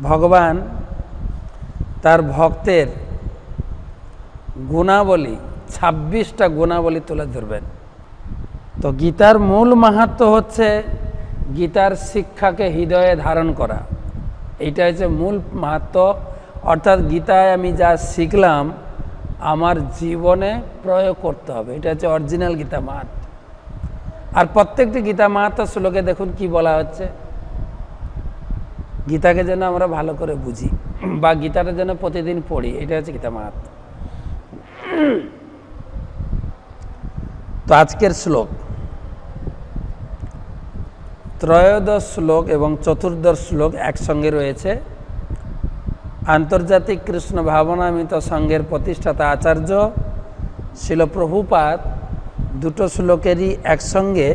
ভগবান তার ভক্তের গুণাবলী 26টা গুণাবলী তুলে ধরবেন। তো গীতার মূল মাহাত্ম্য হচ্ছে গীতার শিক্ষাকে হৃদয়ে ধারণ করা। এইটা হচ্ছে মূল মাহাত্ম্য, অর্থাৎ গীতায় আমি যা শিখলাম আমার জীবনে প্রয়োগ করতে হবে। এটা হচ্ছে অরিজিনাল গীতা মাহাত্ম্য। আর প্রত্যেকটি গীতা মাহাত্ম্য শ্লোকে দেখুন কি বলা হচ্ছে, গীতাকে যেন আমরা ভালো করে বুঝি বা গীতাটা যেন প্রতিদিন পড়ি, এটা হচ্ছে গীতা মাহাত্ম্য। তো আজকের শ্লোক ত্রয়োদশ শ্লোক এবং চতুর্দশ শ্লোক একসঙ্গে রয়েছে। আন্তর্জাতিক কৃষ্ণ ভাবনামৃত সংঘের প্রতিষ্ঠাতা আচার্য শিল প্রভুপাদ দুটো শ্লোকেরই একসঙ্গে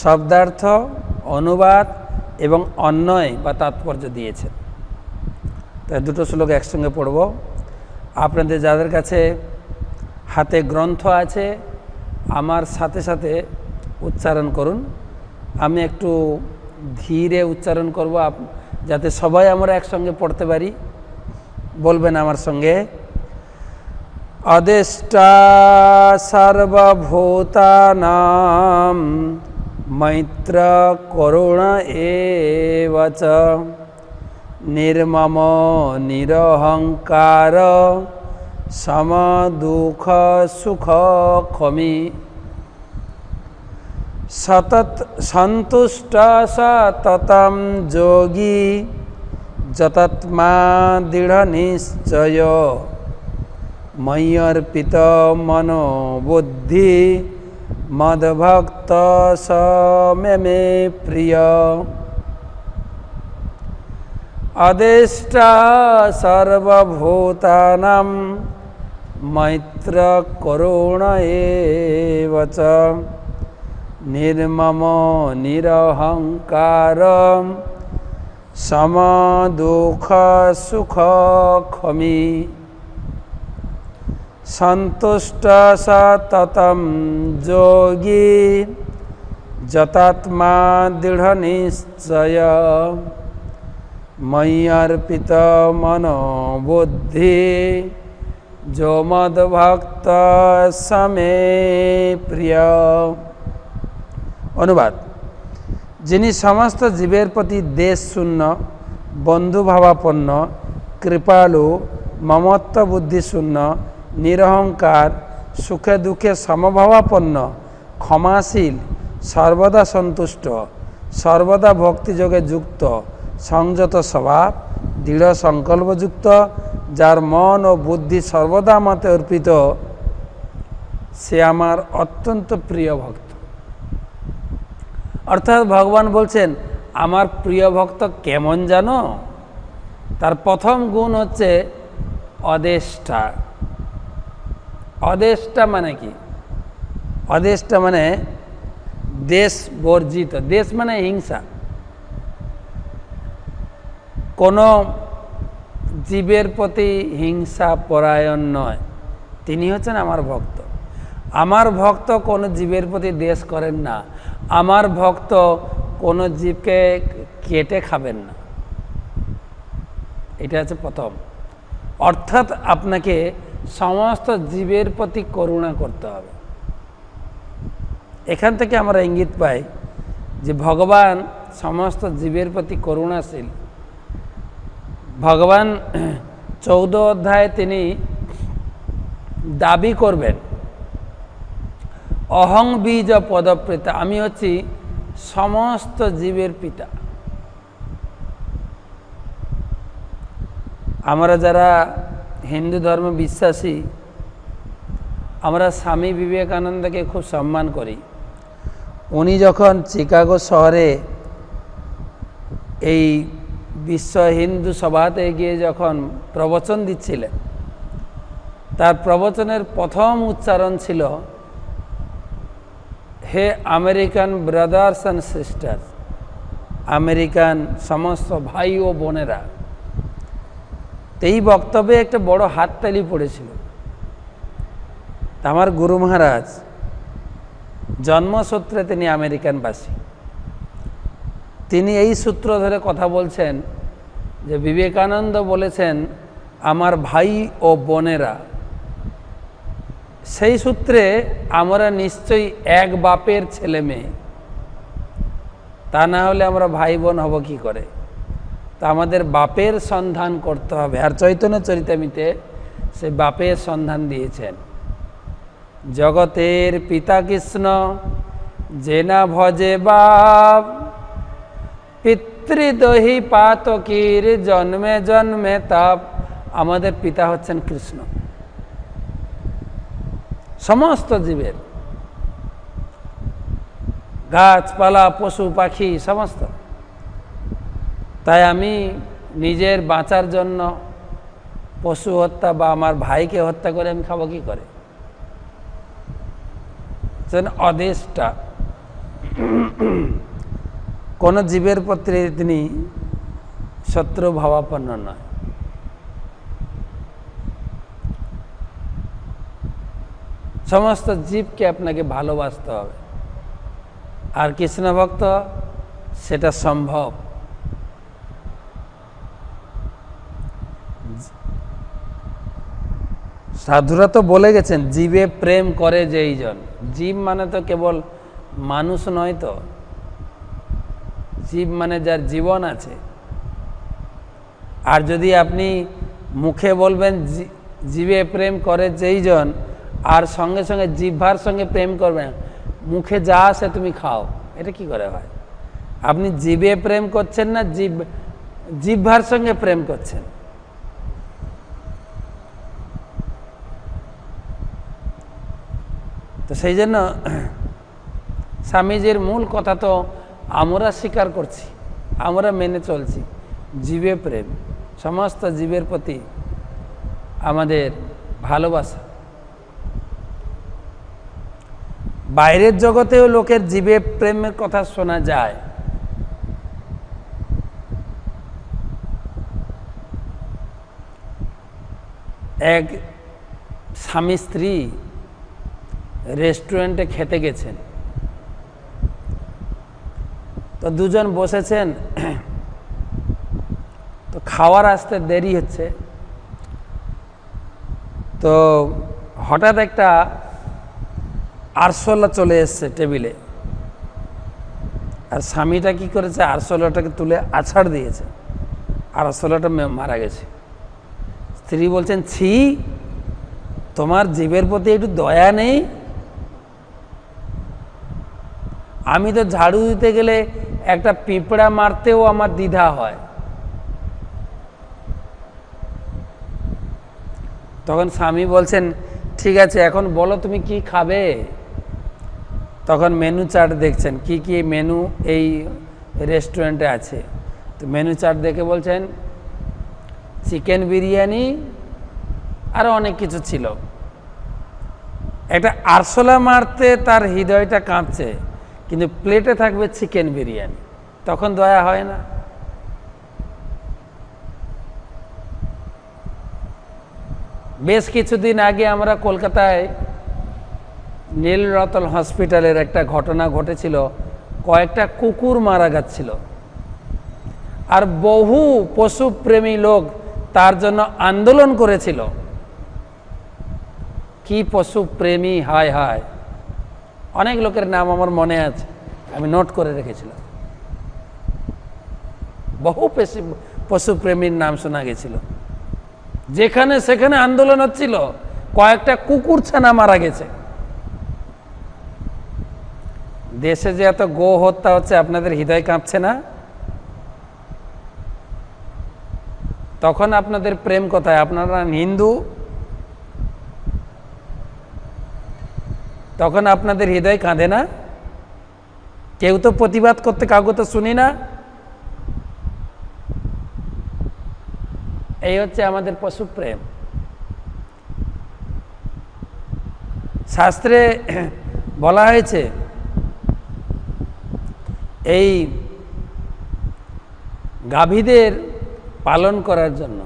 শব্দার্থ, অনুবাদ এবং অন্বয় বা তাৎপর্য দিয়েছেন। তাই দুটো শ্লোক একসঙ্গে পড়ব। আপনাদের যাদের কাছে হাতে গ্রন্থ আছে আমার সাথে সাথে উচ্চারণ করুন। আমি একটু ধীরে উচ্চারণ করব যাতে সবাই আমরা একসঙ্গে পড়তে পারি। বলবেন আমার সঙ্গে, অদেষ্টা সর্বভূতানাং মৈত্র করুণা এব চ নির্মম নিরহংকার সমদুঃখ সুখ ক্ষমি সতত সন্তুষ্ট সততম যোগী যতত্মা দৃঢ় নিশ্চয় ময়্যর্পিত মনো বুদ্ধি মদ্ভক্ত স মে প্রিয়। অদেষ্টা সর্বভূতানাং মৈত্র করুণা এব চ নির্মম নিরহংকার সমদুঃখ সুখ ক্ষমি সন্তুষ্ট সততম যোগী যতাত্মা দৃঢ় নিশ্চয় ময়্যর্পিত মনো বুদ্ধি যো মদ্ভক্ত স মে প্রিয়। অনুবাদ, যিনি সমস্ত জীবের প্রতি দেশ শূন্য, বন্ধুভাবাপন্ন, কৃপালু, মমত্ব বুদ্ধি শূন্য, নিরহংকার, সুখে দুঃখে সমভাবাপন্ন, ক্ষমাশীল, সর্বদা সন্তুষ্ট, সর্বদা ভক্তিযোগে যুক্ত, সংযত স্বভাব, দৃঢ় সংকল্পযুক্ত, যার মন ও বুদ্ধি সর্বদা আমাতে অর্পিত, সে আমার অত্যন্ত প্রিয় ভক্ত। অর্থাৎ ভগবান বলছেন আমার প্রিয় ভক্ত কেমন জানো? তার প্রথম গুণ হচ্ছে অদেষ্টা। অদেষ্টা মানে কি? অদেষ্টা মানে দেশ বর্জিত। দেশ মানে হিংসা। কোনো জীবের প্রতি হিংসা পরায়ণ নয়, তিনি হচ্ছেন আমার ভক্ত। আমার ভক্ত কোনো জীবের প্রতি দেশ করেন না। আমার ভক্ত কোনো জীবকে কেটে খাবেন না। এটা হচ্ছে প্রথম। অর্থাৎ আপনাকে সমস্ত জীবের প্রতি করুণা করতে হবে। এখান থেকে আমরা ইঙ্গিত পাই যে ভগবান সমস্ত জীবের প্রতি করুণাশীল। ভগবান 14 অধ্যায়ে তিনি দাবি করবেন অহং বীজ পদপ্রেতা, আমি হচ্ছি সমস্ত জীবের পিতা। আমরা যারা হিন্দু ধর্মে বিশ্বাসী আমরা স্বামী বিবেকানন্দকে খুব সম্মান করি। উনি যখন চিকাগো শহরে এই বিশ্ব হিন্দু সভাতে গিয়ে যখন প্রবচন দিচ্ছিলেন, তার প্রবচনের প্রথম উচ্চারণ ছিল, হে American brothers and sisters, American সমস্ত ভাই ও বোনেরা। এই বক্তব্যে একটা বড় হাততালি পড়েছিল। আমার গুরু মহারাজ জন্মসূত্রে তিনি আমেরিকানবাসী। তিনি এই সূত্র ধরে কথা বলছেন যে বিবেকানন্দ বলেছেন আমার ভাই ও বোনেরা, সেই সূত্রে আমরা নিশ্চয়ই এক বাপের ছেলে মেয়ে, তা না হলে আমরা ভাই বোন হব কি করে? তা আমাদের বাপের সন্ধান করতে হবে। আর চৈতন্য চরিতামৃতে সে বাপের সন্ধান দিয়েছেন। জগতের পিতা কৃষ্ণ যে না ভজে বাপ, পিতৃদহি পাতকীর জন্মে জন্মে তাপ। আমাদের পিতা হচ্ছেন কৃষ্ণ, সমস্ত জীবের, গাছপালা পশু পাখি সমস্ত। তাই আমি নিজের বাঁচার জন্য পশু হত্যা বা আমার ভাইকে হত্যা করে আমি খাবো কি করে? অদেশটা কোন জীবের প্রতি তিনি শত্রু ভাবাপন্ন নয়। সমস্ত জীবকে আপনাকে ভালোবাসতে হবে। আর কৃষ্ণ ভক্ত সেটা সম্ভব। সাধুরা তো বলে গেছেন জীবে প্রেম করে যেই জন। জীব মানে তো কেবল মানুষ নয়, তো জীব মানে যার জীবন আছে। আর যদি আপনি মুখে বলবেন জীবে প্রেম করে যেই জন, আর সঙ্গে সঙ্গে জিহ্বার সঙ্গে প্রেম করবেন, মুখে যা আসে তুমি খাও, এটা কি করে হয়? আপনি জীবে প্রেম করছেন না জিহ্বার সঙ্গে প্রেম করছেন। তো সেই জন্য স্বামীজির মূল কথা তো আমরা স্বীকার করছি, আমরা মেনে চলছি জীবে প্রেম, সমস্ত জীবের প্রতি আমাদের ভালোবাসা। বাইরের জগতেও লোকের জীবে প্রেমের কথা শোনা যায়। এক স্বামী স্ত্রী রেস্টুরেন্টে খেতে গেছেন, তো দুজন বসেছেন, তো খাওয়ার আসতে দেরি হচ্ছে। তো হঠাৎ একটা আরশোলা চলে এসছে টেবিলে, আর স্বামীটা কি করেছে, আরশোলাটাকে তুলে আছাড় দিয়েছে, আরশোলাটা মারা গেছে। স্ত্রী বলছেন, ছি, তোমার জীবের প্রতি একটু দয়া নেই? আমি তো ঝাড়ু দিতে গেলে একটা পিঁপড়া মারতেও আমার দ্বিধা হয়। তখন স্বামী বলছেন, ঠিক আছে, এখন বলো তুমি কি খাবে? তখন মেনু চার্ট দেখছেন কি কি মেনু এই রেস্টুরেন্টে আছে। তো মেনু চার্ট দেখে বলছেন চিকেন বিরিয়ানি, আরও অনেক কিছু ছিল। একটা আরশোলা মারতে তার হৃদয়টা কাঁপছে, কিন্তু প্লেটে থাকবে চিকেন বিরিয়ানি, তখন দয়া হয় না? বেশ কিছুদিন আগে আমরা কলকাতায় নীলরতন হসপিটালের একটা ঘটনা ঘটেছিল। কয়েকটা কুকুর মারা যাচ্ছিল, আর বহু পশুপ্রেমী লোক তার জন্য আন্দোলন করেছিল। কি পশুপ্রেমী, হায় হায়, অনেক লোকের নাম আমার মনে আছে, আমি নোট করে রেখেছিলাম। বহু পশুপ্রেমীর নাম শোনা গেছিল। যেখানে সেখানে আন্দোলন হচ্ছিল, কয়েকটা কুকুর ছানা মারা গেছে। দেশে যে এত গো হত্যা হচ্ছে, আপনাদের হৃদয় কাঁপছে না? তখন আপনাদের প্রেম কোথায়? আপনারা হিন্দু, তখন আপনাদের হৃদয় কাঁদে না? কেউ তো প্রতিবাদ করতে কাউকে তো শুনি না। এই হচ্ছে আমাদের পশু প্রেম। শাস্ত্রে বলা হয়েছে এই গাভীদের পালন করার জন্য।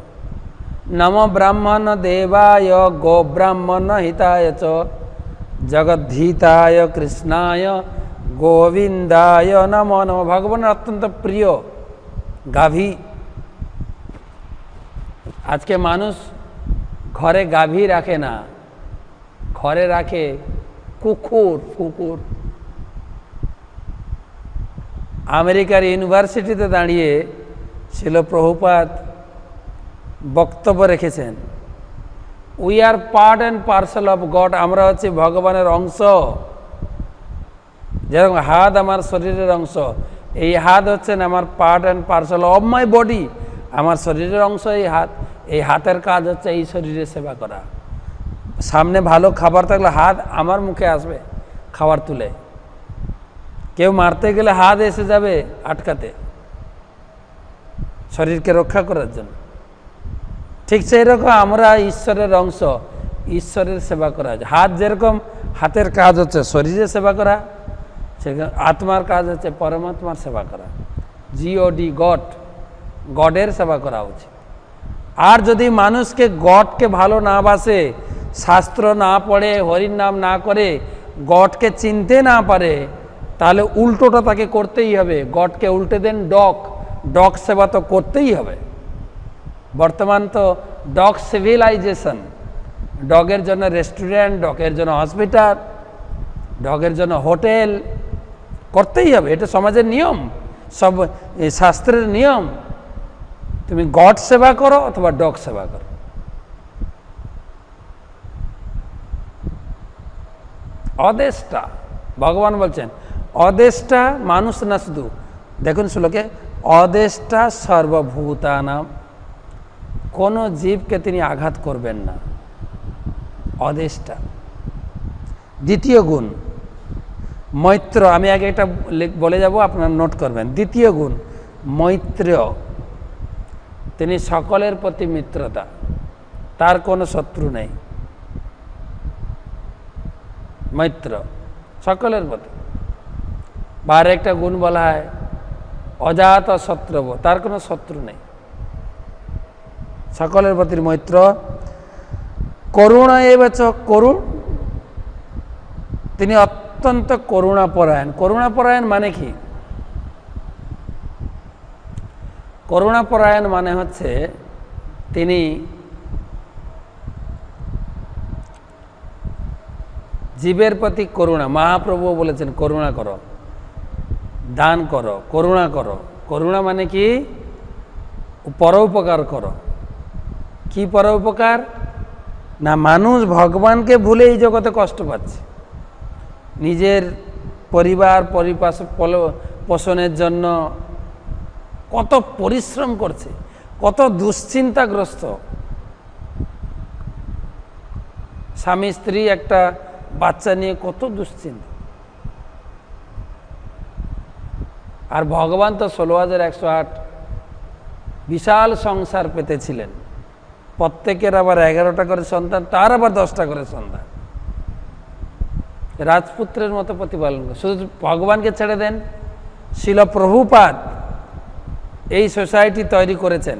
নম ব্রাহ্মণ দেবায় গো ব্রাহ্মণ হিতায় চ জগদ্ধিতায় কৃষ্ণায় গোবিন্দায় নমো নমঃ। ভগবানের অত্যন্ত প্রিয় গাভী আজকে মানুষ ঘরে গাভী রাখে না, ঘরে রাখে কুকুর। কুকুর আমেরিকার ইউনিভার্সিটিতে দাঁড়িয়ে ছিল প্রভুপাদ বক্তব্য রেখেছেন, we are part and parcel of god. আমরা হচ্ছে ভগবানের অংশ। যেরকম হাত আমার শরীরের অংশ, এই হাত হচ্ছেন আমার part and parcel of my body. আমার শরীরের অংশ এই হাত। এই হাতের কাজ হচ্ছে এই শরীরের সেবা করা। সামনে ভালো খাবার থাকলে হাত আমার মুখে আসবে খাবার তুলে, কেউ মারতে গেলে হাত এসে যাবে আটকাতে, শরীরকে রক্ষা করার জন্য। ঠিক সেই রকম আমরা ঈশ্বরের অংশ, ঈশ্বরের সেবা করা। হাত যেরকম হাতের কাজ হচ্ছে শরীরের সেবা করা, সেরকম আত্মার কাজ হচ্ছে পরমাত্মার সেবা করা। জিওডি গড, গডের সেবা করা উচিত। আর যদি মানুষকে গডকে ভালো না বাসে, শাস্ত্র না পড়ে, হরির নাম না করে, গডকে চিনতে না পারে, তাহলে উল্টোটা তাকে করতেই হবে। গডকে উল্টে দেন ডগ, ডগ সেবা তো করতেই হবে। বর্তমান তো ডগ সিভিলাইজেশন, ডগের জন্য রেস্টুরেন্ট, ডগের জন্য হসপিটাল, ডগের জন্য হোটেল করতেই হবে। এটা সমাজের নিয়ম, সব শাস্ত্রের নিয়ম। তুমি গড সেবা করো অথবা ডগ সেবা করো। অদেষ্টা, ভগবান বলছেন অদেষ্টা মানুষ না, শুধু দেখুন শ্লোকে, অদেষ্টা সর্বভূতানাম, কোনো জীবকে তিনি আঘাত করবেন না। অদেষ্টা। দ্বিতীয় গুণ মৈত্র। আমি আগে এটা বলে যাব, আপনারা নোট করবেন। দ্বিতীয় গুণ মৈত্র, তিনি সকলের প্রতি মিত্রতা, তার কোনো শত্রু নেই। মৈত্র সকলের প্রতি। বা একটা গুণ বলা হয় অজাত শত্রুব, তার কোনো শত্রু নেই, সকলের প্রতি মৈত্র। করুণা এবচ করুণ, তিনি অত্যন্ত করুণাপরায়ণ। করুণাপরায়ণ মানে কি? করুণাপরায়ণ মানে হচ্ছে তিনি জীবের প্রতি করুণা। মহাপ্রভু বলেছেন করুণা করো, দান করো, করুণা করো। করুণা মানে কি? পরোপকার করো। কি পরোপকার? না, মানুষ ভগবানকে ভুলে এই জগতে কষ্ট পাচ্ছে, নিজের পরিবার পোষণের জন্য কত পরিশ্রম করছে, কত দুশ্চিন্তাগ্রস্ত। স্বামী স্ত্রী একটা বাচ্চা নিয়ে কত দুশ্চিন্তা। আর ভগবান তো 16,108 বিশাল সংসার পেতেছিলেন। প্রত্যেকের আবার 11টা করে সন্তান, তার আবার 10টা করে সন্তান। রাজপুত্রের মতো প্রতিপালন করে। শুধু ভগবানকে ছেড়ে দেন। শিল প্রভুপাদ এই সোসাইটি তৈরি করেছেন।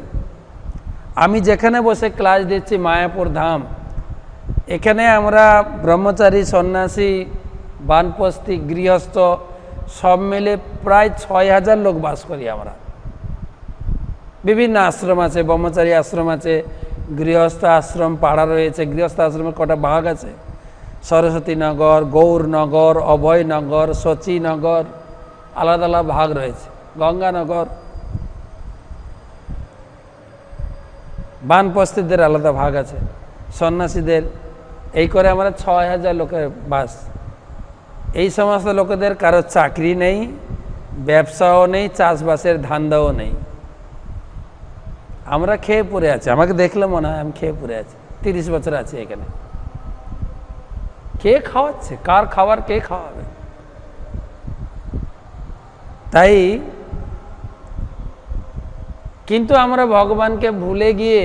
আমি যেখানে বসে ক্লাস দিচ্ছি, মায়াপুর ধাম, এখানে আমরা ব্রহ্মচারী, সন্ন্যাসী, বানপ্রস্থি, গৃহস্থ সব মিলে প্রায় 6,000 লোক বাস করি আমরা। বিভিন্ন আশ্রম আছে, ব্রহ্মচারী আশ্রম আছে, গৃহস্থ আশ্রম পাড়া রয়েছে। গৃহস্থ আশ্রমের কটা ভাগ আছে, সরস্বতীনগর, গৌরনগর, অভয়নগর, শচীনগর, আলাদা আলাদা ভাগ রয়েছে। গঙ্গানগর, বানপ্রস্থিদের আলাদা ভাগ আছে, সন্ন্যাসীদের। এই করে আমরা 6,000 লোকের বাস। এই সমস্ত লোকেদের কারো চাকরি নেই, ব্যবসাও নেই, চাষবাসের ধান্দাও নেই। আমরা খেয়ে পড়ে আছি। আমাকে দেখলে মনে হয় আমি খেয়ে পড়ে আছি। 30 বছর আছি এখানে। কে খাওয়াচ্ছে? কার খাবার কে খাওয়াবে? তাই কিন্তু আমরা ভগবানকে ভুলে গিয়ে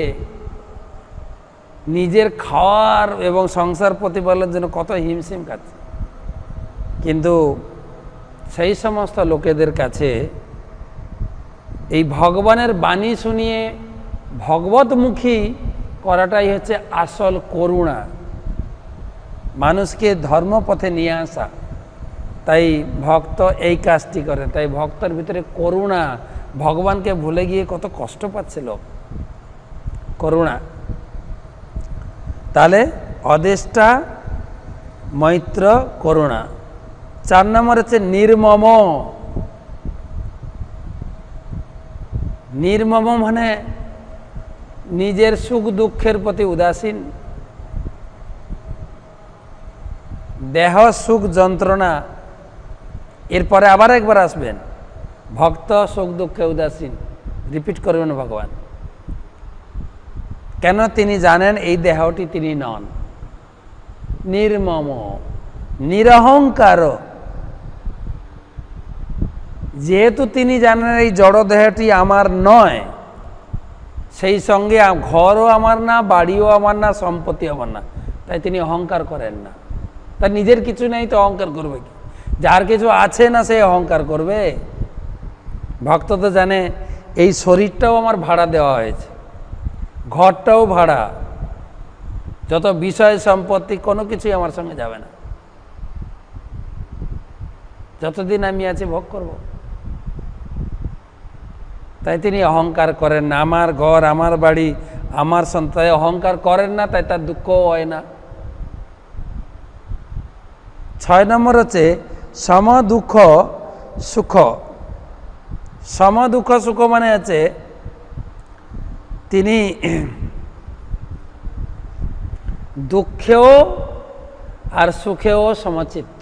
নিজের খাওয়ার এবং সংসার প্রতিপালনের জন্য কত হিমশিম খাচ্ছি। কিন্তু সেই সমস্ত লোকেদের কাছে এই ভগবানের বাণী শুনিয়ে ভগবতমুখী করাটাই হচ্ছে আসল করুণা, মানুষকে ধর্মপথে নিয়ে আসা। তাই ভক্ত এই কাজটি করে। তাই ভক্তের ভিতরে করুণা, ভগবানকে ভুলে গিয়ে কত কষ্ট পাচ্ছে লোক, করুণা। তাহলে অদেষ্টা, মৈত্র, করুণা। 4 নম্বর হচ্ছে নির্মম। নির্মম মানে নিজের সুখ দুঃখের প্রতি উদাসীন, দেহ সুখ যন্ত্রণা। এরপরে আবার একবার আসবেন, ভক্ত সুখ দুঃখে উদাসীন, রিপিট করবেন ভগবান। কেন? তিনি জানেন এই দেহটি তিনি নন। নির্মম, নিরহংকার। যেহেতু তিনি জানেন এই জড় দেহটি আমার নয়, সেই সঙ্গে ঘরও আমার না, বাড়িও আমার না, সম্পত্তি আমার না, তাই তিনি অহংকার করেন না। তার নিজের কিছু নেই তো অহংকার করবে কি? যার কিছু আছে না সে অহংকার করবে? ভক্ত তো জানে এই শরীরটাও আমার ভাড়া দেওয়া হয়েছে, ঘরটাও ভাড়া, যত বিষয় সম্পত্তি কোনো কিছুই আমার সঙ্গে যাবে না। যতদিন আমি আছি ভোগ করব। তাই তিনি অহংকার করেন না। আমার ঘর, আমার বাড়ি, আমার সন্তান, অহংকার করেন না, তাই তার দুঃখও হয় না। 6 নম্বর হচ্ছে সম দুঃখ সুখ। সম দুঃখ সুখ মানে হচ্ছে তিনি দুঃখেও আর সুখেও সমচিত্ত।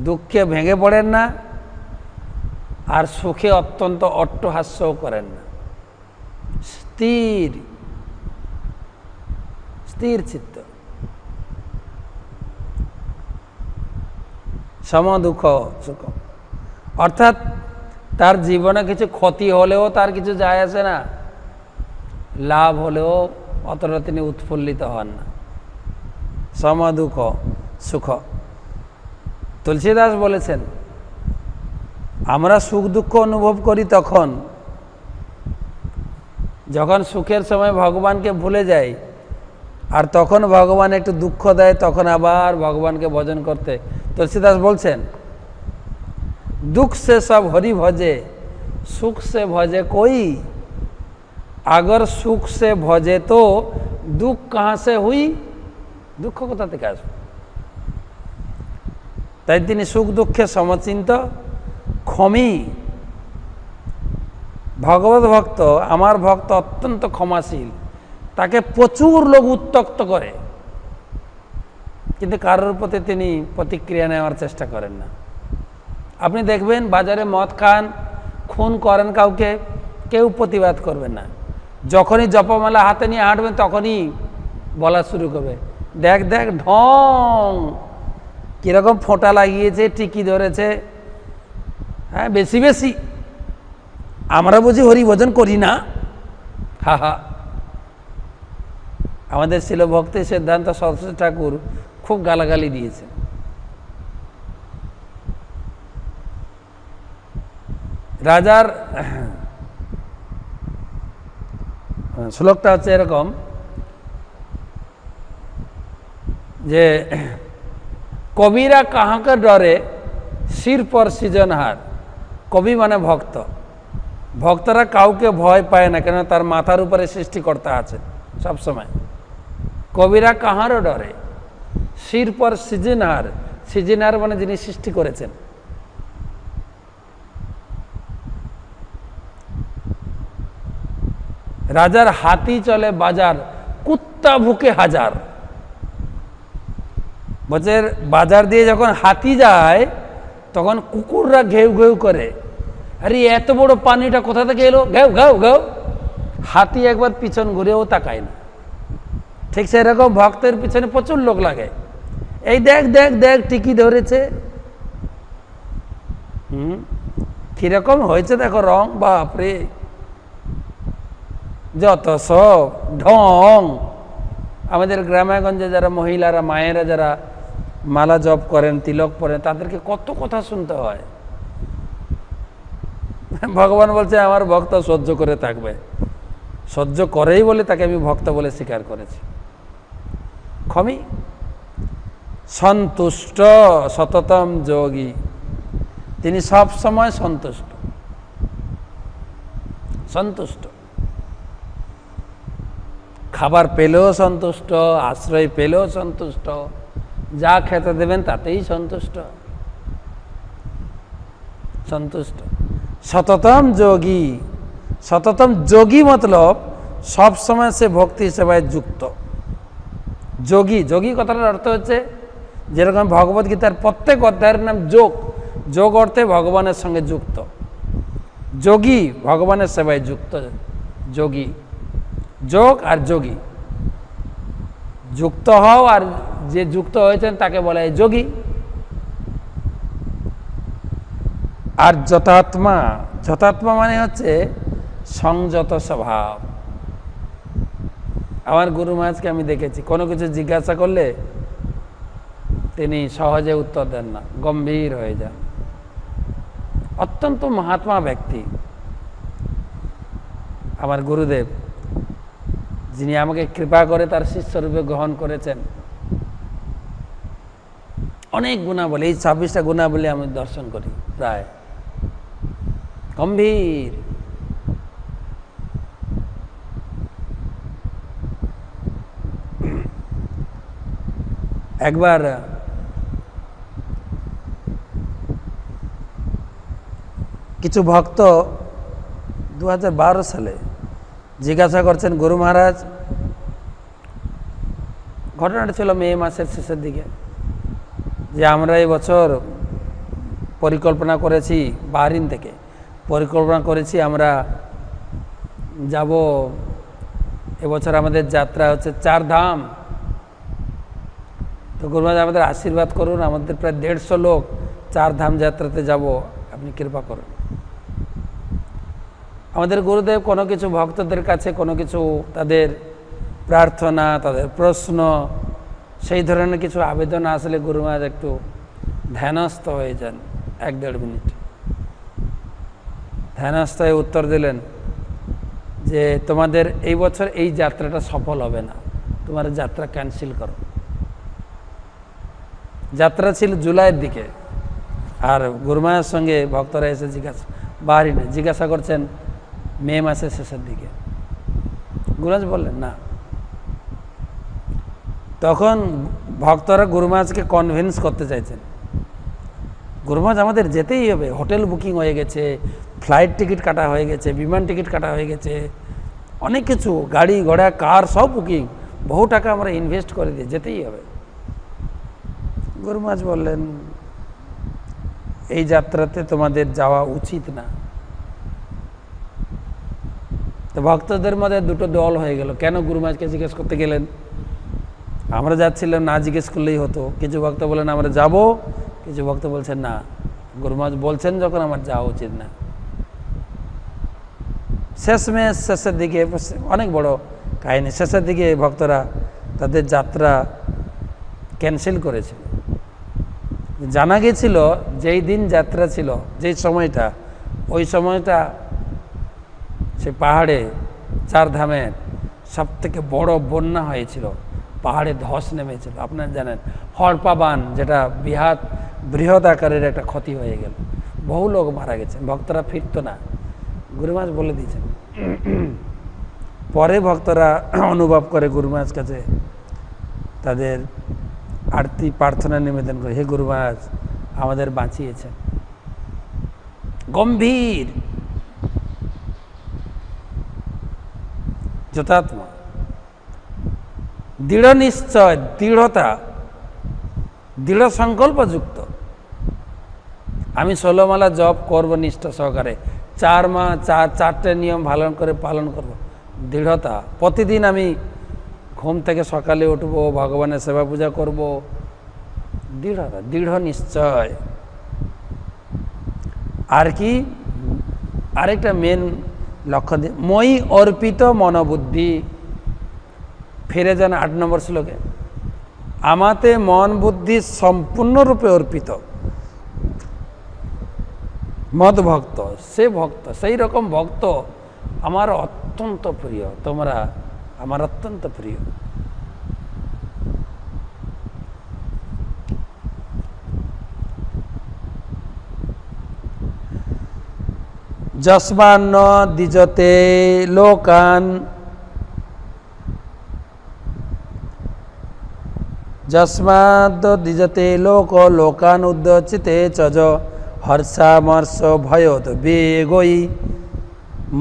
দুঃখে ভেঙে পড়েন না, আর সুখে অত্যন্ত অট্টহাস্যও করেন না। স্থির স্থির চিত্ত, সম দুঃখ সুখ। অর্থাৎ তার জীবনে কিছু ক্ষতি হলেও তার কিছু যায় আসে না, লাভ হলেও অতটা তিনি উৎফুল্লিত হন না। সম দুঃখ সুখ। তুলসীদাস বলেছেন, আমরা সুখ দুঃখ অনুভব করি তখন যখন সুখের সময় ভগবানকে ভুলে যাই, আর তখন ভগবান একটু দুঃখ দেয়, তখন আবার ভগবানকে ভজন করতে। তুলসীদাস বলছেন, দুঃখ সে সব হরি ভজে, সুখ সে ভজে কই, আগর সুখ সে ভজে তো দুঃখ কাহা সে হুই। দুঃখ কোথা থেকে আসবে? তাই তিনি সুখ দুঃখে সমচিন্ত, ক্ষমী। ভগবত ভক্ত, আমার ভক্ত অত্যন্ত ক্ষমাশীল। তাকে প্রচুর লোক উত্ত্যক্ত করে, কিন্তু কারোর প্রতি তিনি প্রতিক্রিয়া নেওয়ার চেষ্টা করেন না। আপনি দেখবেন বাজারে মদ খান, খুন করেন কাউকে, কেউ প্রতিবাদ করবেন না। যখনই জপমালা হাতে নিয়ে হাঁটবেন তখনই বলা শুরু করবে, দেখ দেখ ঢং, কীরকম ফোঁটা লাগিয়েছে, টিকি ধরেছে, হ্যাঁ বেশি বেশি, আমরা বুঝি হরিভজন করি না, হা হা। আমাদের ছিল ভক্তি সিদ্ধান্ত সরস্বতী ঠাকুর খুব গালাগালি দিয়েছে। রাজার শ্লোকটা হচ্ছে এরকম যে, কবিরা কাহাকে ডরে শির পর সৃজনহার। কবি মানে ভক্ত। ভক্তরা কাউকে ভয় পায় না, কেন তার মাথার উপরে সৃষ্টিকর্তা আছে সবসময়। কবিরা কাহারও ডরে, শির পর সৃজনহার। সৃজনহার মানে যিনি সৃষ্টি করেছেন। রাজার হাতি চলে বাজার, কুত্তা ভুকে হাজার। বলছে বাজার দিয়ে যখন হাতি যায় তখন কুকুররা ঘেউ ঘেউ করে, আরে এত বড় পানিটা কোথা থেকে এলো, ঘেউ ঘেউ ঘেউ। হাতি একবার পিছন ঘুরেও তাকায় না। ঠিক সেরকম ভক্তের পিছনে প্রচুর লোক লাগে, এই দেখ দেখ দেখ টিকি ধরেছে, কিরকম হয়েছে দেখো রং, বাপরে যত সব ঢং। আমাদের গ্রামেগঞ্জে যারা মহিলারা, মায়েরা যারা মালা জপ করেন, তিলক পরেন, তাদেরকে কত কথা শুনতে হয়। ভগবান বলছে আমার ভক্ত সহ্য করে থাকবে, সহ্য করেই বলে তাকে আমি ভক্ত বলে স্বীকার করেছি। ক্ষমী, সন্তুষ্ট, সততম যোগী। তিনি সব সময় সন্তুষ্ট, সন্তুষ্ট। খাবার পেলেও সন্তুষ্ট, আশ্রয় পেলেও সন্তুষ্ট, যা খেতে দেবেন তাতেই সন্তুষ্ট। সন্তুষ্ট সততম যোগী। সততম যোগী মতলব সব সময় সে ভক্তি সেবায় যুক্ত। যোগী, যোগী কথাটার অর্থ হচ্ছে যেরকম ভগবত গীতার প্রত্যেক অধ্যায়ের নাম যোগ। যোগ অর্থে ভগবানের সঙ্গে যুক্ত। যোগী ভগবানের সেবায় যুক্ত। যোগী, যোগ আর যোগী, যুক্ত হও আর যে যুক্ত হয়েছেন তাকে বলা হয় যোগী। আর যথাত্মা, যথাত্মা মানে হচ্ছে সংযত স্বভাব। আমার গুরু মহারাজকে আমি দেখেছি, কোনো কিছু জিজ্ঞাসা করলে তিনি সহজে উত্তর দেন না, গম্ভীর হয়ে যান। অত্যন্ত মহাত্মা ব্যক্তি আমার গুরুদেব, যিনি আমাকে কৃপা করে তার শিষ্যরূপে গ্রহণ করেছেন। অনেক গুণাবলী, এই 26টা গুণাবলী আমি দর্শন করি প্রায়। গম্ভীর, একবার কিছু ভক্ত 2012 সালে জিজ্ঞাসা করছেন গুরু মহারাজ, ঘটনাটা ছিল মে মাসের শেষের দিকে, যে আমরা এই বছর পরিকল্পনা করেছি, বাহরিন থেকে পরিকল্পনা করেছি আমরা যাব, এবছর আমাদের যাত্রা হচ্ছে 4 ধাম। তো গুরু মহারাজ আমাদের আশীর্বাদ করুন, আমাদের প্রায় 150 লোক 4 ধাম যাত্রাতে যাব, আপনি কৃপা করুন। আমাদের গুরুদেব কোনো কিছু ভক্তদের কাছে কোনো কিছু তাদের প্রার্থনা, তাদের প্রশ্ন, সেই ধরনের কিছু আবেদন আসলে গুরু মহারাজ একটু ধ্যানস্থ হয়ে যান। 1-1.5 মিনিট ধ্যানস্থ হয়ে উত্তর দিলেন যে তোমাদের এই বছর এই যাত্রাটা সফল হবে না, তোমার যাত্রা ক্যান্সেল করো। যাত্রা ছিল জুলাইয়ের দিকে, আর গুরু মহারাজের সঙ্গে ভক্তরা এসে বাহরিনে জিজ্ঞাসা করছেন মে মাসের শেষের দিকে। গুরু মহারাজ বললেন না। তখন ভক্তরা গুরু মহারাজকে কনভিন্স করতে চাইছেন, গুরু মহারাজ আমাদের যেতেই হবে, হোটেল বুকিং হয়ে গেছে, ফ্লাইট টিকিট কাটা হয়ে গেছে, বিমান টিকিট কাটা হয়ে গেছে, অনেক কিছু, গাড়ি ঘোড়া কার সব বুকিং, বহু টাকা আমরা ইনভেস্ট করে দিয়ে যেতেই হবে। গুরু মহারাজ বললেন এই যাত্রাতে তোমাদের যাওয়া উচিত না। তো ভক্তদের মধ্যে 2টো দল হয়ে গেল। কেন গুরু মহারাজকে জিজ্ঞেস করতে গেলেন? আমরা যাচ্ছিলাম, না জিজ্ঞেস করলেই হতো। কিছু ভক্ত বলেন আমরা যাব, কিছু ভক্ত বলছেন না, গুরু মহারাজ বলছেন যখন আমার যাওয়া উচিত না। শেষের দিকে অনেক বড় কাহিনী, শেষের দিকে ভক্তরা তাদের যাত্রা ক্যান্সেল করেছিল। জানা গেছিল যেই দিন যাত্রা ছিল, যেই সময়টা, ওই সময়টা সে পাহাড়ে 4 ধামের সব থেকে বড় বন্যা হয়েছিল, পাহাড়ে ধস নেমেছিল। আপনারা জানেন হড়পা বান, যেটা বৃহৎ আকারের একটা ক্ষতি হয়ে গেল, বহু লোক মারা গেছেন, ভক্তরা ফিরত না। গুরু মহারাজ বলে দিয়েছেন। পরে ভক্তরা অনুভব করে গুরু মহারাজ কাছে তাদের আরতি প্রার্থনা নিবেদন করে, হে গুরু মহারাজ আমাদের বাঁচিয়েছেন। গম্ভীর, যথাত্মা, দৃঢ় নিশ্চয়, দৃঢ়তা, দৃঢ় সংকল্পযুক্ত। আমি 16 মালা জপ করব নিষ্ঠা সহকারে, 4টে নিয়ম পালন করব, দৃঢ়তা। প্রতিদিন আমি ঘুম থেকে সকালে উঠব, ভগবানের সেবা পূজা করব, দৃঢ়তা, দৃঢ় নিশ্চয়। আর কি, আরেকটা মেন লক্ষ্য দিয়ে, মই অর্পিত মনোবুদ্ধি। ফিরে যান 8 নম্বর শ্লোকে, আমাতে মন বুদ্ধি সম্পূর্ণরূপে অর্পিত। মদ ভক্ত, সে ভক্ত, সেই রকম ভক্ত আমার অত্যন্ত প্রিয়, তোমরা আমার অত্যন্ত প্রিয়। যস্মান্ন দ্বিজতে লোকান যস্মাদ দ্বিজতে লোক লোকান উদ্যচিতে চজ হর্ষামর্ষ ভয়োত বেগই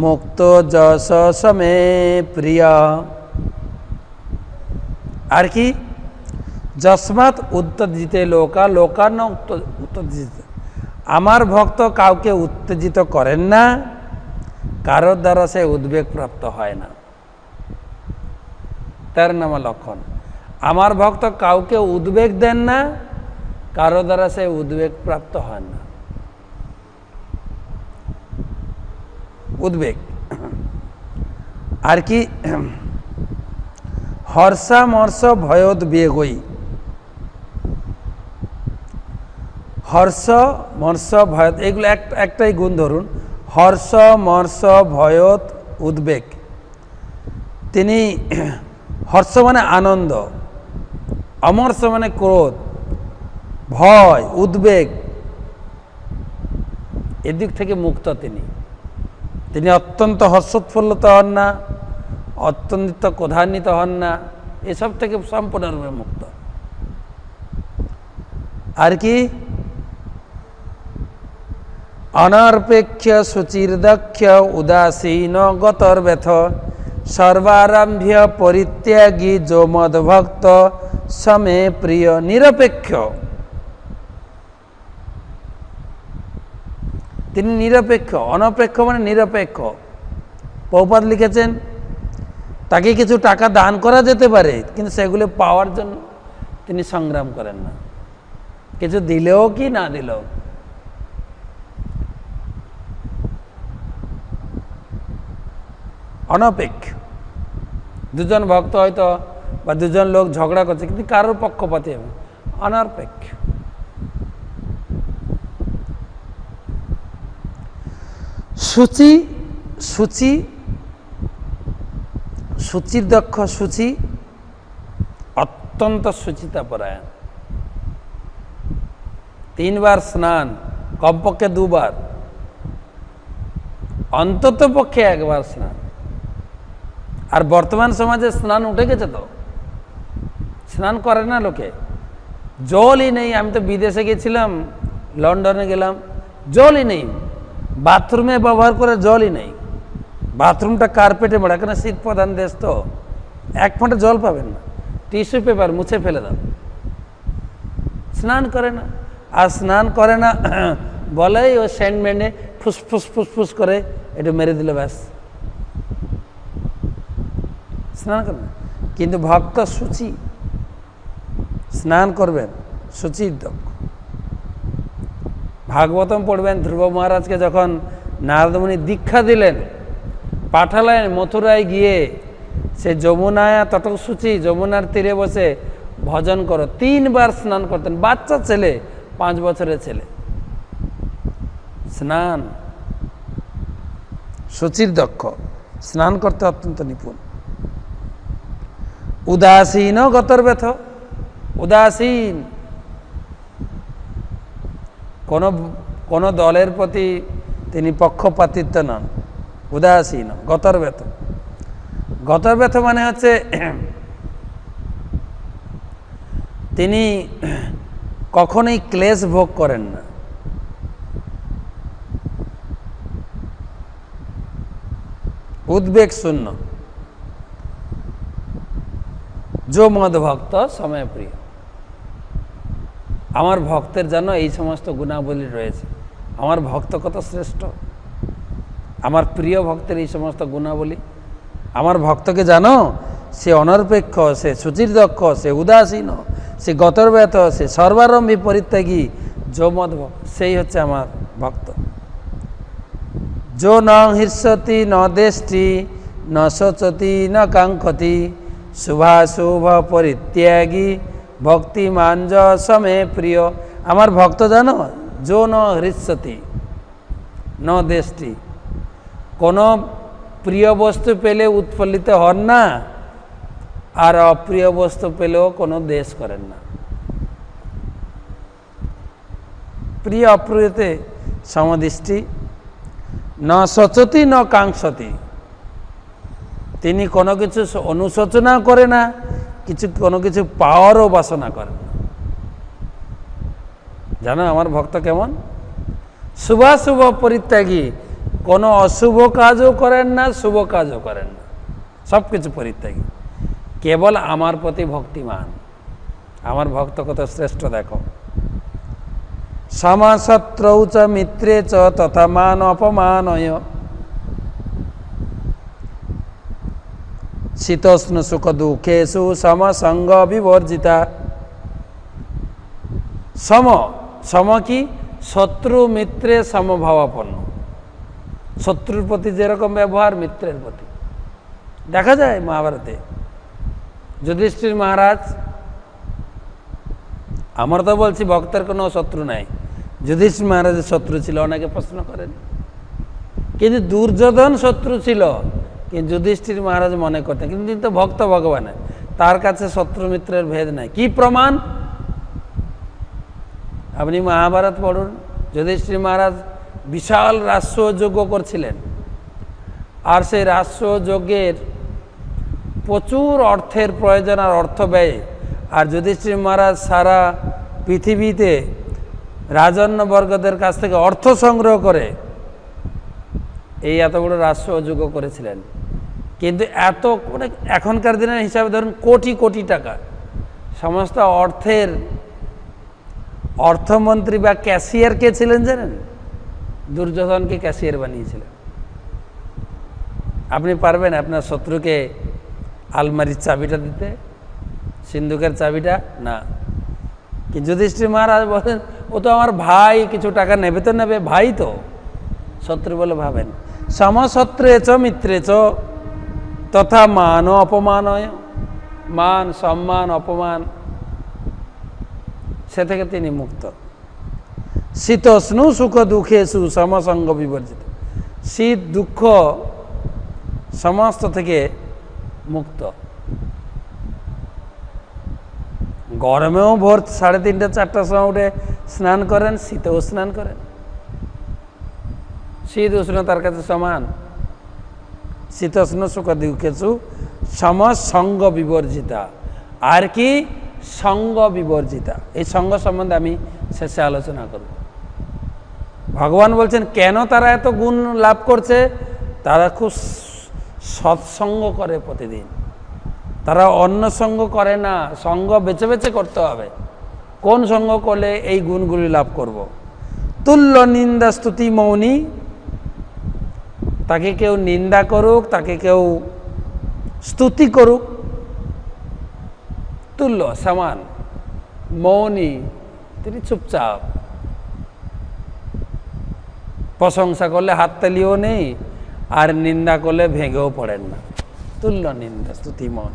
মুক্ত যশ সমে প্রিয়। আর কি, যস্মাৎ উত্তেজিতে লোকা লোকান উত্তেজিত, আমার ভক্ত কাউকে উত্তেজিত করেন না, কারোর দ্বারা সে উদ্বেগ প্রাপ্ত হয় না। তার নাম লক্ষণ, আমার ভক্ত কাউকে উদ্বেগ দেন না, কারো দ্বারা সে উদ্বেগ প্রাপ্ত হয় না। উদ্বেগ আর কি, হর্ষামর্ষ ভয়ত বেগই, হর্ষ মর্ষ ভয়ত, এগুলো একটাই গুণ ধরুন, হর্ষ মর্ষ ভয়ত উদ্বেগ। তিনি হর্ষ মানে আনন্দ, অমর্ষ মানে ক্রোধ, ভয় উদ্বেগ, এদিক থেকে মুক্ত। তিনি অত্যন্ত হর্ষোৎফুল্লিত হন না, অত্যন্ত ক্রোধান্বিত হন না, এসব থেকে সম্পূর্ণরূপে মুক্ত। আর কি, অনর্পেক্ষ শুচির্দক্ষ উদাসীন গতর ব্যথ সর্বারম্ভ পরিত্যাগী যো মদভক্ত সমে প্রিয়। নিরপেক্ষ, তিনি নিরপেক্ষ। অনপেক্ষ মানে নিরপেক্ষ। প্রভুপাদ লিখেছেন তাকে কিছু টাকা দান করা যেতে পারে, কিন্তু সেগুলো পাওয়ার জন্য তিনি সংগ্রাম করেন না, কিছু দিলেও কি না দিলেও। অনপেক্ষ। দুজন ভক্ত হয়তো বা দুজন লোক ঝগড়া করছে, কিন্তু কারোর পক্ষপাতী হবে, অনপেক্ষ। সূচি, সূচি, সূচির দক্ষ, সূচি অত্যন্ত সুচিতাপরায়ণ। 3 বার স্নান, কমপক্ষে 2 বার, অন্তত পক্ষে 1 বার স্নান। আর বর্তমান সমাজে স্নান উঠে গেছে, তো স্নান করে না লোকে, জলই নেই। আমি তো বিদেশে গেছিলাম, লন্ডনে গেলাম, জলই নেই, বাথরুমে ব্যবহার করে জলই নেই। বাথরুমটা কার্পেটে মোড়া, কেন শীত প্রধান দেশ তো, 1 ফোঁটা জল পাবেন না, টিস্যু পেপার মুছে ফেলে দাও। স্নান করে না, আর স্নান করে না বলেই ও স্যান্ডম্যানে ফুসফুস ফুসফুস করে একটু মেরে দিল, ব্যাস স্নান করবেন। কিন্তু ভক্ত সূচি, স্নান করবেন, সূচির দক্ষ। ভাগবতম পড়বেন, ধ্রুব মহারাজকে যখন নারদমুনি দীক্ষা দিলেন, পাঠালেন মথুরায় গিয়ে, সে যমুনায় তটসূচি, যমুনার তীরে বসে ভজন করো। 3 বার স্নান করতেন, বাচ্চা ছেলে, 5 বছরের ছেলে। স্নান, সূচির দক্ষ, স্নান করতে অত্যন্ত নিপুণ। উদাসীন গতর ব্যথ, উদাসীন, কোন দলের প্রতি তিনি পক্ষপাতিত্ব নন। উদাসীন গতর ব্যথ, গতর ব্যথ মানে হচ্ছে তিনি কখনোই ক্লেশ ভোগ করেন না। উদ্বেগ শূন্য। যো মদ ভক্ত সময় প্রিয়, আমার ভক্তের জন্য এই সমস্ত গুণাবলী রয়েছে। আমার ভক্ত কত শ্রেষ্ঠ, আমার প্রিয় ভক্তের এই সমস্ত গুণাবলী। আমার ভক্তকে জানো, সে অনর্পেক্ষ, সে শুচির দক্ষ, সে উদাসীন, সে গতর্ব্যত, সে সর্বারম্ভী পরিত্যাগী, যো মদ ভক্ত, সেই হচ্ছে আমার ভক্ত। যো ন হৃষ্যতি ন দেষ্টি ন শোচতি ন কাঙ্ক্ষতি শুভাশুভ পরিত্যাগী ভক্তিমান য সমে প্রিয়। আমার ভক্ত জানো, যো ন হৃষ্যতি ন দেষ্টি, কোনো প্রিয় বস্তু পেলে উৎফুল্লিত হন না, আর অপ্রিয় বস্তু পেলেও কোনো দেশ করেন না। প্রিয় অপ্রিয়তে সমদৃষ্টি। ন শোচতি ন কাঙ্ক্ষতি, তিনি কোনো কিছু অনুশোচনা করে না, কোনো কিছু পাওয়ারও বাসনা করেন না। জানো আমার ভক্ত কেমন? শুভাশুভ পরিত্যাগী, কোনো অশুভ কাজও করেন না, শুভ কাজও করেন না, সব কিছু পরিত্যাগী, কেবল আমার প্রতি ভক্তিমান। আমার ভক্ত কত শ্রেষ্ঠ দেখো। সমশত্রৌ চ মিত্রে চ তথা মান অপমানয়, শীতোষ্ণ সুখ দুঃখেষু সমসঙ্গ বিবর্জিতা। সম কি? শত্রু মিত্রে সমভাবাপন্ন। শত্রুর প্রতি যেরকম ব্যবহার, মিত্রের প্রতি দেখা যায় মহাভারতে। যুধিষ্ঠির মহারাজ, আমার তো বলছি ভক্তের কোনো শত্রু নাই, যুধিষ্ঠির মহারাজের শত্রু ছিল, অনেকে প্রশ্ন করেন। কিন্তু দুর্যোধন শত্রু ছিল, কিন্তু যুধিষ্ঠির মহারাজ মনে করতেন, কিন্তু তিনি তো ভক্ত ভগবানের, তার কাছে শত্রু মিত্রের ভেদ নাই। কি প্রমাণ? আপনি মহাভারত পড়ুন। যুধিষ্ঠির মহারাজ বিশাল রাজসযজ্ঞ করছিলেন, আর সেই রাজসযজ্ঞের প্রচুর অর্থের প্রয়োজন আর অর্থ ব্যয়। আর যুধিষ্ঠির মহারাজ সারা পৃথিবীতে রাজন্যবর্গদের কাছ থেকে অর্থ সংগ্রহ করে এই এত বড় রাজসযজ্ঞ করেছিলেন। কিন্তু এত এখনকার দিনের হিসাবে ধরুন কোটি কোটি টাকা, সমস্ত অর্থের অর্থমন্ত্রী বা ক্যাশিয়ার কে ছিলেন জানেন? দুর্যোধনকে ক্যাশিয়ার বানিয়েছিলেন। আপনি পারবেন আপনার শত্রুকে আলমারির চাবিটা দিতে, সিন্ধুকের চাবিটা? না। কি যুধিষ্ঠির মহারাজ বলেন, ও তো আমার ভাই, কিছু টাকা নেবে তো নেবে, ভাই তো। শত্রু বলে ভাবেন। সমশত্রে চ মিত্রে চ তথা মান অপমানয়, মান সম্মান অপমান সে থেকে তিনি মুক্ত। শীতোষ্ণ সুখ দুঃখেষু সমসঙ্গ বিবর্জিত, শীত দুঃখ সমস্ত থেকে মুক্ত। গরমেও ভোর 3:30 4টার সময় উঠে স্নান করেন, শীতেও স্নান করেন। শীত উষ্ণ তার কাছে সমান। শীতোষ্ণ সুখ দুঃখেষু সমসঙ্গ বিবর্জিতা। আর কি? সঙ্গ বিবর্জিতা। এই সঙ্গ সম্বন্ধে আমি শেষে আলোচনা করব। ভগবান বলছেন কেন তারা এত গুণ লাভ করছে? তারা খুব সৎসঙ্গ করে প্রতিদিন, তারা অন্য সঙ্গ করে না। সঙ্গ বেছে বেছে করতে হবে, কোন সঙ্গ করলে এই গুণগুলি লাভ করব। তুল্য নিন্দা স্তুতি মৌনী, তাকে কেউ নিন্দা করুক, তাকে কেউ স্তুতি করুক, তুল্য সমান। মৌনী, তিনি চুপচাপ। প্রশংসা করলে হাততালিও নেই, আর নিন্দা করলে ভেঙেও পড়েন না। তুল্য নিন্দা স্তুতি মন।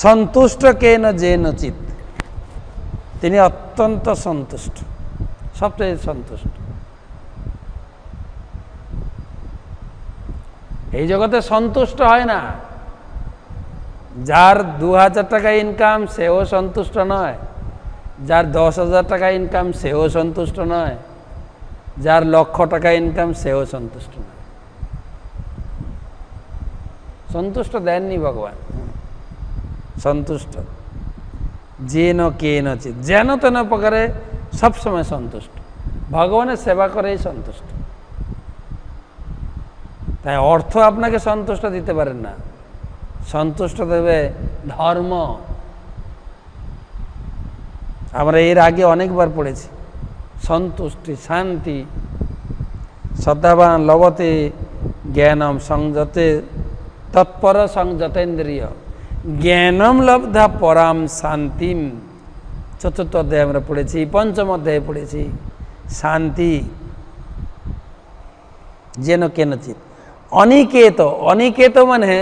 সন্তুষ্ট কেন যেন চিত, তিনি অত্যন্ত সন্তুষ্ট, সবচেয়ে সন্তুষ্ট। এই জগতে সন্তুষ্ট হয় না। যার 2000 টাকা ইনকাম সেও সন্তুষ্ট নয়, যার 10,000 টাকা ইনকাম সেও সন্তুষ্ট নয়, যার 1,00,000 টাকা ইনকাম সেও সন্তুষ্ট নয়। সন্তুষ্ট দেননি ভগবান। সন্তুষ্ট যেন কেন চিত, যেন তেন প্রকারে সবসময় সন্তুষ্ট। ভগবানের সেবা করেই সন্তুষ্ট। তাই অর্থ আপনাকে সন্তুষ্ট দিতে পারেন না, সন্তুষ্ট দেবে ধর্ম। আমরা এর আগে অনেকবার পড়েছি, সন্তুষ্টি, শান্তি। শ্রদ্ধাবান লভতে জ্ঞানম সংযতে তৎপর সংযতেন্দ্রিয়, জ্ঞানম লব্ধা পরাম শান্তিম। 4th অধ্যায়ে আমরা পড়েছি, 5ম অধ্যায়ে পড়েছি শান্তি। যেন কেনচিত অনিকেত, অনিকেত মানে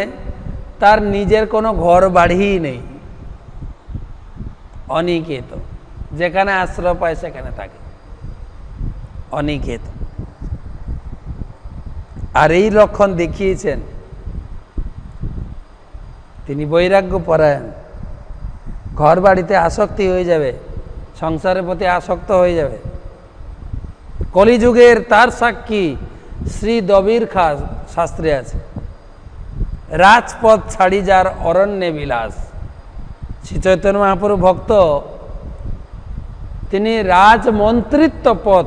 তার নিজের কোনো ঘর বাড়ি নেই। অনিকেত, যেখানে আশ্রয় পায় সেখানে থাকে, অনিকেত। আর এই লক্ষণ দেখিয়েছেন তিনি বৈরাগ্য পরায়ণ। ঘর বাড়িতে আসক্তি হয়ে যাবে, সংসারের প্রতি আসক্ত হয়ে যাবে। কলিযুগের তার সাক্ষী শ্রী দবির খাস শাস্ত্রে আছে। রাজপথ ছাড়ি যার অরণ্যে বিলাস। শ্রী চৈতন্য মহাপ্রভু ভক্ত, তিনি রাজমন্ত্রিত্ব পদ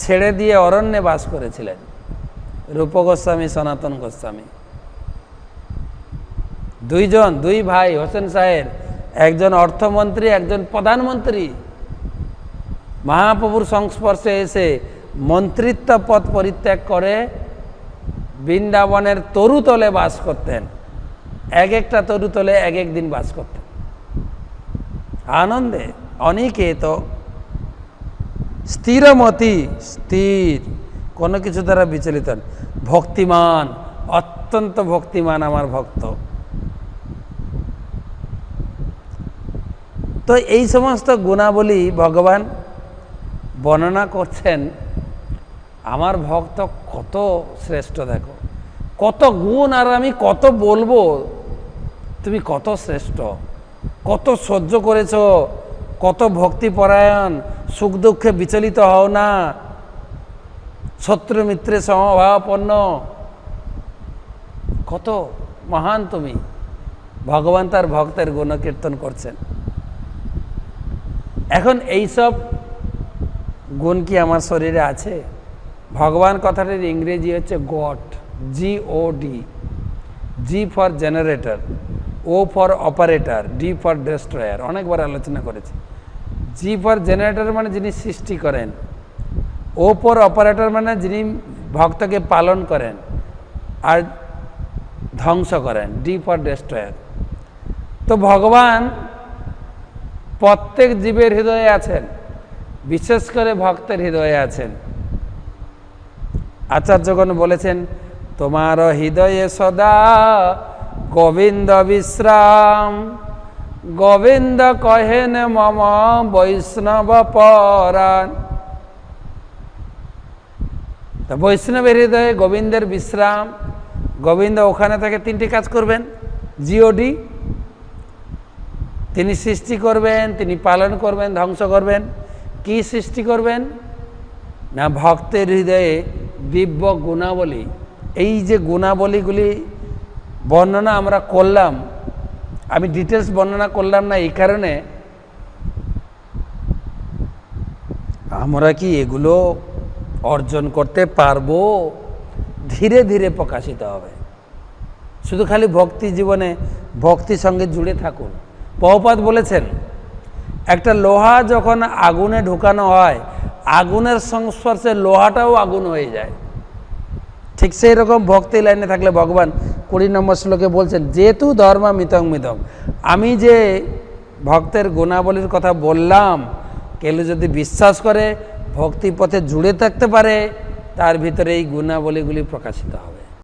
ছেড়ে দিয়ে অরণ্যে বাস করেছিলেন। রূপ গোস্বামী, সনাতন গোস্বামী দুইজন, দুই ভাই হোসেন সাহেব, একজন অর্থমন্ত্রী, একজন প্রধানমন্ত্রী। মহাপ্রভুর সংস্পর্শে এসে মন্ত্রিত্ব পদ পরিত্যাগ করে বৃন্দাবনের তরুতলে বাস করতেন। এক একটা তরুতলে এক এক দিন বাস করতেন আনন্দে। অনিকেত, স্থিরমতি, স্থির, কোনো কিছু দ্বারা বিচলিত, ভক্তিমান, অত্যন্ত ভক্তিমান আমার ভক্ত। তো এই সমস্ত গুণাবলী ভগবান বর্ণনা করছেন। আমার ভক্ত কত শ্রেষ্ঠ, দেখো কত গুণ, আর আমি কত বলবো, তুমি কত শ্রেষ্ঠ, কত সহ্য করেছ, কত ভক্তিপরায়ণ, সুখ দুঃখে বিচলিত হও না, শত্রু মিত্রে সমভাবাপন্ন, কত মহান তুমি। ভগবান তার ভক্তের গুণকীর্তন করছেন। এখন এইসব গুণ কি আমার শরীরে আছে? ভগবান কথাটির ইংরেজি হচ্ছে God, GOD। G for generator, O for operator, D for destroyer. অনেকবার আলোচনা করেছি। জি ফর জেনারেটর মানে যিনি সৃষ্টি করেন, ও ফর অপারেটর মানে যিনি ভক্তকে পালন করেন আর ধ্বংস করেন, ডি ফর ডেস্ট্রয়ার। তো ভগবান প্রত্যেক জীবের হৃদয়ে আছেন, বিশেষ করে ভক্তের হৃদয়ে আছেন। আচার্যগণ বলেছেন, তোমার হৃদয়ে সদা গোবিন্দ বিশ্রাম, গোবিন্দ কহেন মম বৈষ্ণব পরাণ। তা বৈষ্ণবের হৃদয়ে গোবিন্দের বিশ্রাম। গোবিন্দ ওখানে থেকে তিনটি কাজ করবেন, GOD। তিনি সৃষ্টি করবেন, তিনি পালন করবেন, ধ্বংস করবেন। কি সৃষ্টি করবেন না? ভক্তের হৃদয়ে দিব্য গুণাবলী। এই যে গুণাবলীগুলি বর্ণনা আমরা করলাম, আমি ডিটেলস বর্ণনা করলাম না এই কারণে, আমরা কি এগুলো অর্জন করতে পারবো? ধীরে ধীরে প্রকাশিত হবে। শুধু খালি ভক্তি জীবনে ভক্তির সঙ্গে জুড়ে থাকুন। প্রভুপাদ বলেছেন, একটা লোহা যখন আগুনে ঢুকানো হয়, আগুনের সংস্পর্শে লোহাটাও আগুন হয়ে যায়। ঠিক সেই রকম ভক্তি লাইনে থাকলে ভগবান 20 নম্বর শ্লোকে বলছেন, যেহেতু ধর্ম মিতং মিতং, আমি যে ভক্তের গুণাবলীর কথা বললাম, কেউ যদি বিশ্বাস করে, ভক্তি পথে জুড়ে থাকতে পারে, তার ভিতরে এই গুণাবলীগুলি প্রকাশিত হবে।